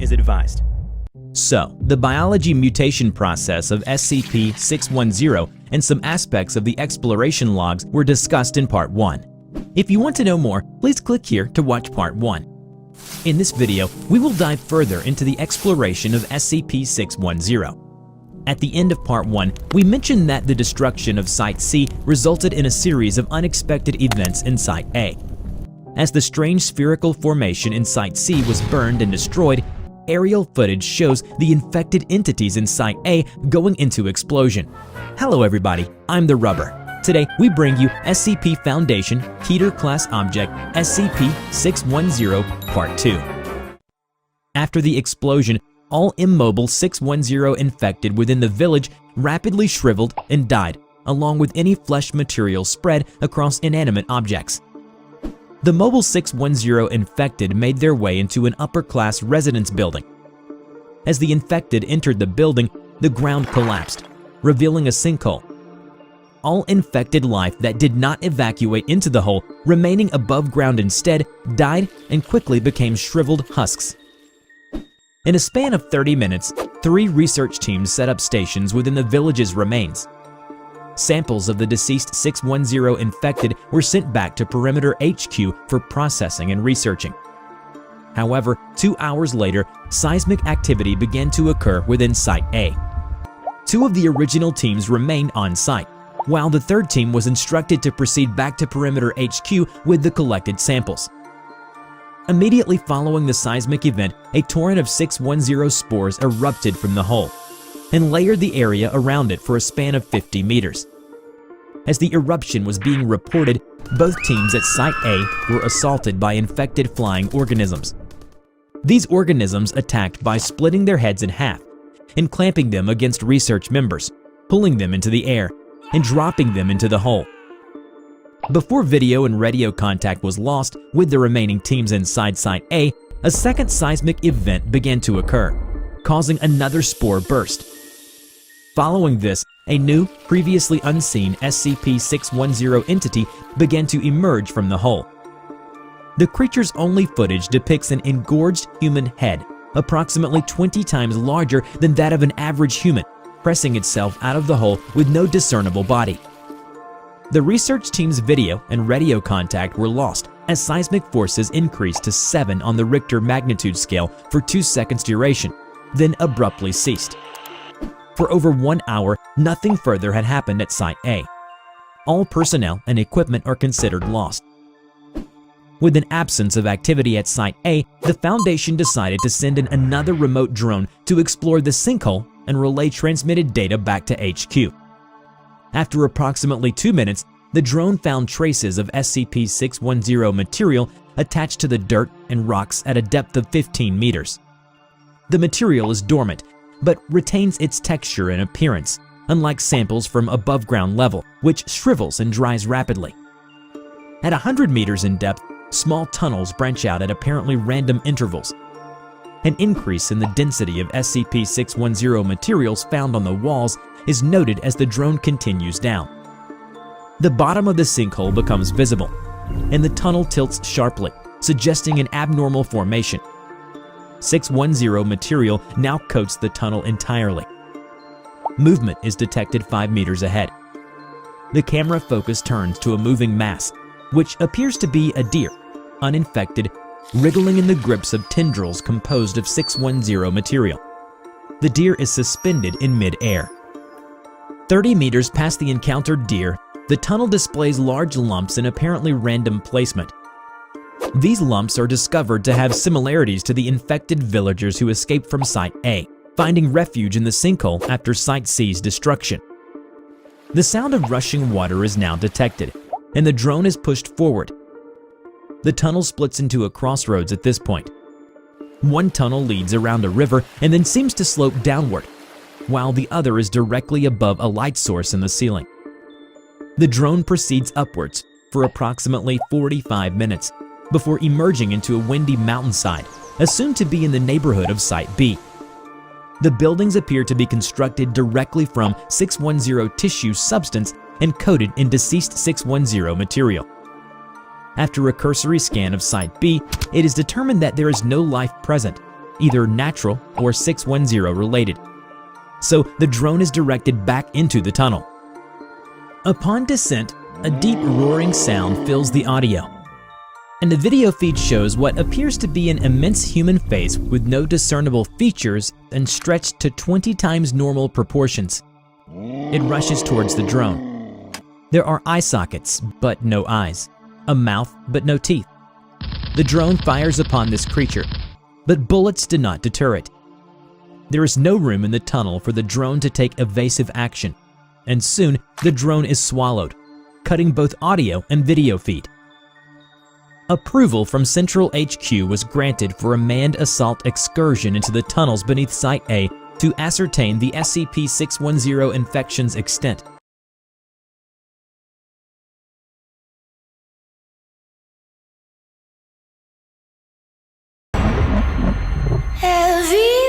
is advised. So, the biology mutation process of SCP-610 and some aspects of the exploration logs were discussed in Part 1. If you want to know more, please click here to watch Part 1. In this video, we will dive further into the exploration of SCP-610. At the end of Part 1, we mentioned that the destruction of Site C resulted in a series of unexpected events in Site A. As the strange spherical formation in Site C was burned and destroyed, aerial footage shows the infected entities in Site A going into explosion. Hello everybody, I'm TheRubber. Today, we bring you SCP Foundation Keter-class object SCP-610 Part 2. After the explosion, all immobile 610 infected within the village rapidly shriveled and died, along with any flesh material spread across inanimate objects. The mobile 610 infected made their way into an upper-class residence building. As the infected entered the building, the ground collapsed, revealing a sinkhole. All infected life that did not evacuate into the hole, remaining above ground instead, died and quickly became shriveled husks. In a span of 30 minutes, 3 research teams set up stations within the village's remains. Samples of the deceased 610 infected were sent back to Perimeter HQ for processing and researching. However, 2 hours later, seismic activity began to occur within Site A. 2 of the original teams remained on site, while the third team was instructed to proceed back to Perimeter HQ with the collected samples. Immediately following the seismic event, a torrent of 610 spores erupted from the hole and layered the area around it for a span of 50 meters. As the eruption was being reported, both teams at Site A were assaulted by infected flying organisms. These organisms attacked by splitting their heads in half and clamping them against research members, pulling them into the air, and dropping them into the hole. Before video and radio contact was lost with the remaining teams inside Site A, a second seismic event began to occur, causing another spore burst. Following this, a new, previously unseen SCP-610 entity began to emerge from the hole. The creature's only footage depicts an engorged human head, approximately 20 times larger than that of an average human, pressing itself out of the hole with no discernible body. The research team's video and radio contact were lost as seismic forces increased to 7 on the Richter magnitude scale for 2 seconds duration, then abruptly ceased. For over 1 hour, nothing further had happened at Site A. All personnel and equipment are considered lost. With an absence of activity at Site A, the Foundation decided to send in another remote drone to explore the sinkhole and relay transmitted data back to HQ. After approximately 2 minutes, the drone found traces of SCP-610 material attached to the dirt and rocks at a depth of 15 meters. The material is dormant, but retains its texture and appearance, unlike samples from above ground level, which shrivels and dries rapidly. At 100 meters in depth, small tunnels branch out at apparently random intervals. An increase in the density of SCP-610 materials found on the walls is noted as the drone continues down. The bottom of the sinkhole becomes visible, and the tunnel tilts sharply, suggesting an abnormal formation. 610 material now coats the tunnel entirely. Movement is detected 5 meters ahead. The camera focus turns to a moving mass, which appears to be a deer, uninfected, wriggling in the grips of tendrils composed of 610 material. The deer is suspended in mid-air. 30 meters past the encountered deer, the tunnel displays large lumps in apparently random placement. These lumps are discovered to have similarities to the infected villagers who escaped from Site A, finding refuge in the sinkhole after Site C's destruction. The sound of rushing water is now detected, and the drone is pushed forward. The tunnel splits into a crossroads at this point. One tunnel leads around a river and then seems to slope downward, while the other is directly above a light source in the ceiling. The drone proceeds upwards for approximately 45 minutes before emerging into a windy mountainside, assumed to be in the neighborhood of Site B. The buildings appear to be constructed directly from 610 tissue substance and coated in deceased 610 material. After a cursory scan of Site B, it is determined that there is no life present, either natural or 610 related. So the drone is directed back into the tunnel. Upon descent, a deep roaring sound fills the audio, and the video feed shows what appears to be an immense human face with no discernible features and stretched to 20 times normal proportions. It rushes towards the drone. There are eye sockets, but no eyes, a mouth, but no teeth. The drone fires upon this creature, but bullets do not deter it. There is no room in the tunnel for the drone to take evasive action, and soon the drone is swallowed, cutting both audio and video feed. Approval from Central HQ was granted for a manned assault excursion into the tunnels beneath Site A to ascertain the SCP-610 infection's extent. Every